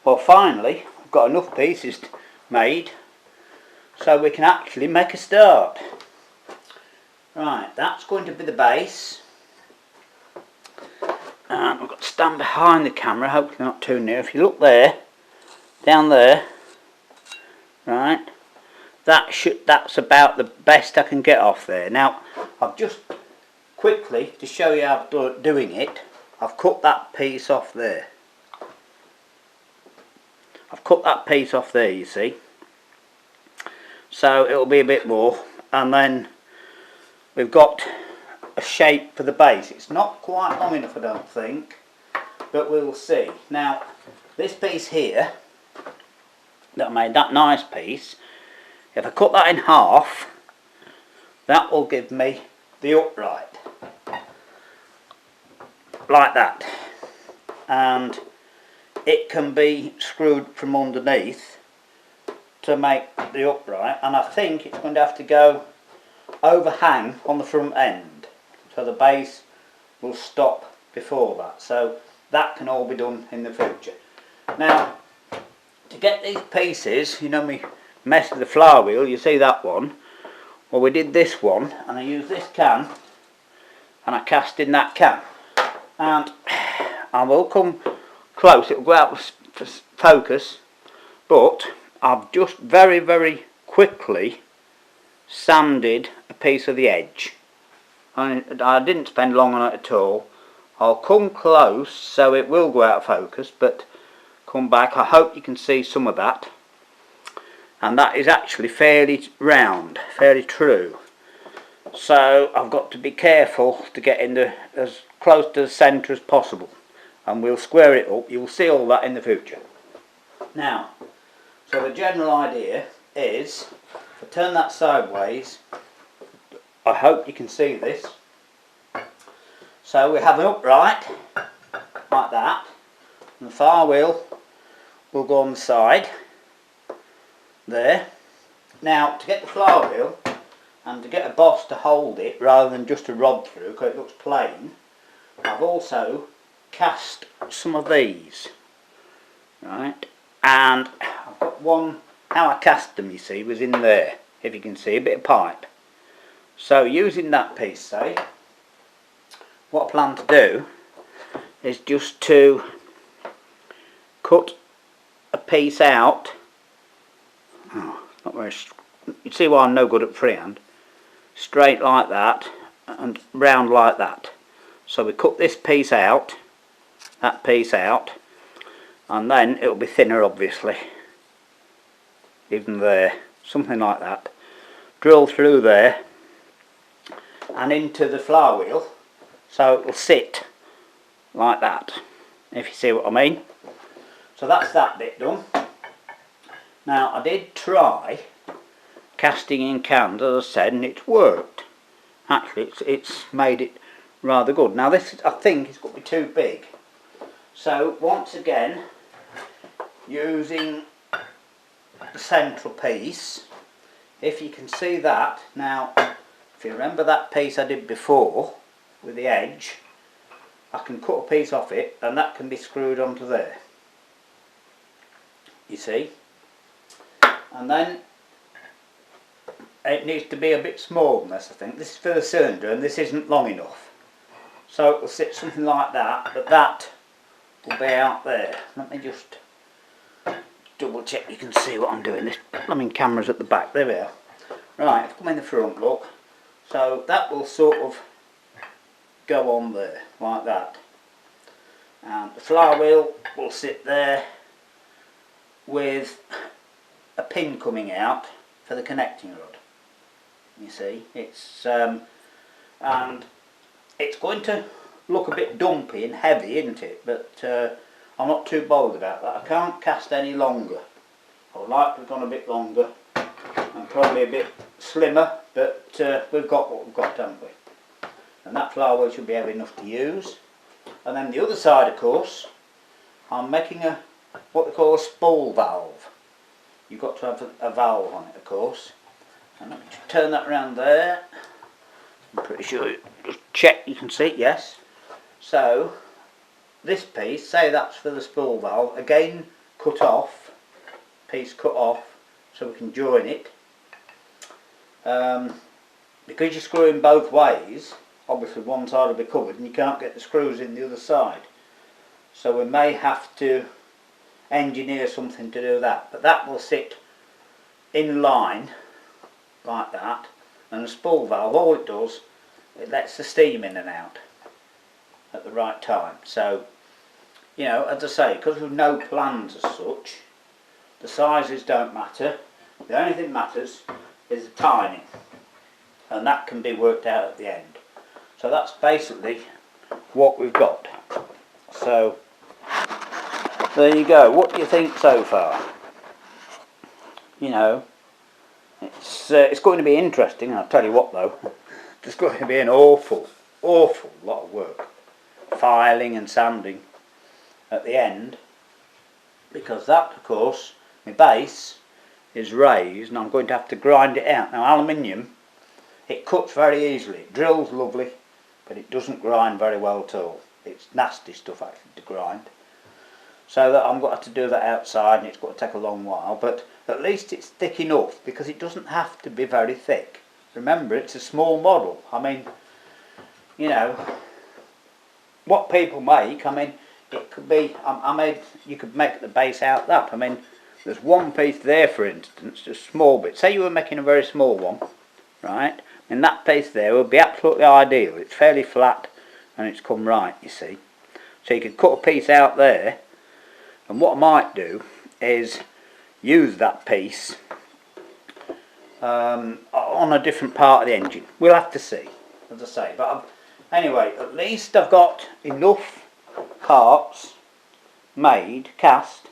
Well, finally we've got enough pieces made so we can actually make a start. Right, that's going to be the base. And I've got to stand behind the camera, hopefully not too near. If you look there, down there, right, that's about the best I can get off there. Now, I've just quickly, to show you how I'm doing it, I've cut that piece off there. I've cut that piece off there, you see. So it'll be a bit more, and then we've got a shape for the base. It's not quite long enough, I don't think, but we'll see. Now, this piece here that I made, that nice piece, if I cut that in half, that will give me the upright, like that, and it can be screwed from underneath to make the upright, and I think it's going to have to go overhang on the front end, so the base will stop before that. So that can all be done in the future. Now, to get these pieces, you know me mess with the flower wheel, you see that one? Well, we did this one, and I used this can, and I cast in that can, and I will come close, it will go out of focus, but I've just very, very quickly sanded a piece of the edge. I didn't spend long on it at all. I'll come close so it will go out of focus, but come back. I hope you can see some of that. And that is actually fairly round, fairly true. So I've got to be careful to get in as close to the centre as possible. And we'll square it up. You'll see all that in the future. Now, so the general idea is, if I turn that sideways, I hope you can see this. So we have an upright, like that, and the far wheel will go on the side, there. Now, to get the flower wheel, and to get a boss to hold it, rather than just a rod through, because it looks plain, I've also cast some of these, right, and I've got one, how I cast them, you see, was in there, if you can see, a bit of pipe. So using that piece, say, what I plan to do is just to cut a piece out. Not very, you see why I'm no good at freehand. Straight like that and round like that. So we cut this piece out, that piece out, and then it'll be thinner, obviously, even there, something like that. Drill through there and into the flower wheel, so it will sit like that, if you see what I mean. So that's that bit done. Now, I did try casting in cans, as I said, and it's worked. Actually, it's made it rather good. Now this, I think, is going to be too big. So once again, using the central piece, if you can see that, now if you remember that piece I did before with the edge, I can cut a piece off it and that can be screwed onto there, you see. And then it needs to be a bit smaller than this, I think. This is for the cylinder and this isn't long enough, so it will sit something like that, but that will be out there. Let me just double check you can see what I'm doing. This plumbing camera's at the back, there we are. Right, if I come in the front, look, so that will sort of go on there like that, and the flower wheel will sit there with a pin coming out for the connecting rod. You see, it's and it's going to look a bit dumpy and heavy, isn't it? But I'm not too bothered about that. I can't cast any longer. I would like to have gone a bit longer and probably a bit slimmer, but we've got what we've got, haven't we? And that flower wheel should be heavy enough to use. And then the other side, of course, I'm making a what they call a spool valve. You've got to have a valve on it, of course. And let me just turn that around there. I'm pretty sure, just check you can see it, yes. So this piece, say that's for the spool valve, again cut off, so we can join it. Because you're screwing both ways, obviously one side will be covered and you can't get the screws in the other side. So we may have to engineer something to do that, but that will sit in line like that, and the spool valve, all it does, it lets the steam in and out at the right time. So, you know, as I say, because we've no plans as such, the sizes don't matter. The only thing that matters is the timing, and that can be worked out at the end. So that's basically what we've got. So there you go. What do you think so far? You know, it's going to be interesting. I'll tell you what though, there's going to be an awful lot of work, filing and sanding at the end, because that, of course, my base is raised and I'm going to have to grind it out. Now aluminium, it cuts very easily, it drills lovely, but it doesn't grind very well at all. It's nasty stuff actually to grind. So that I'm going to have to do that outside, and it's going to take a long while, but at least it's thick enough, because it doesn't have to be very thick. Remember, it's a small model. I mean, you know, what people make, I mean, it could be, you could make the base out that. I mean, there's one piece there, for instance, just a small bit. Say you were making a very small one, right? And that piece there would be absolutely ideal. It's fairly flat and it's come right, you see. So you could cut a piece out there, and what I might do is use that piece on a different part of the engine. We'll have to see, as I say. But anyway, at least I've got enough parts made, cast,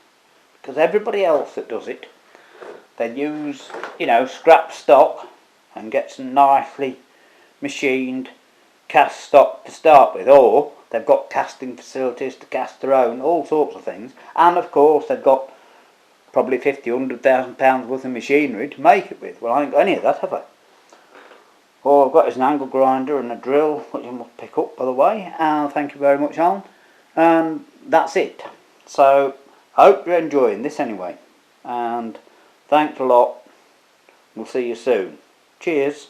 because everybody else that does it, they use, you know, scrap stock and get some nicely machined cast stock to start with, or they've got casting facilities to cast their own, all sorts of things, and of course they've got probably 50, 100,000 pounds worth of machinery to make it with. Well, I ain't got any of that, have I? All I've got is an angle grinder and a drill, which I must pick up, by the way, and thank you very much, Alan, and that's it. So I hope you're enjoying this anyway, and thanks a lot. We'll see you soon. Cheers.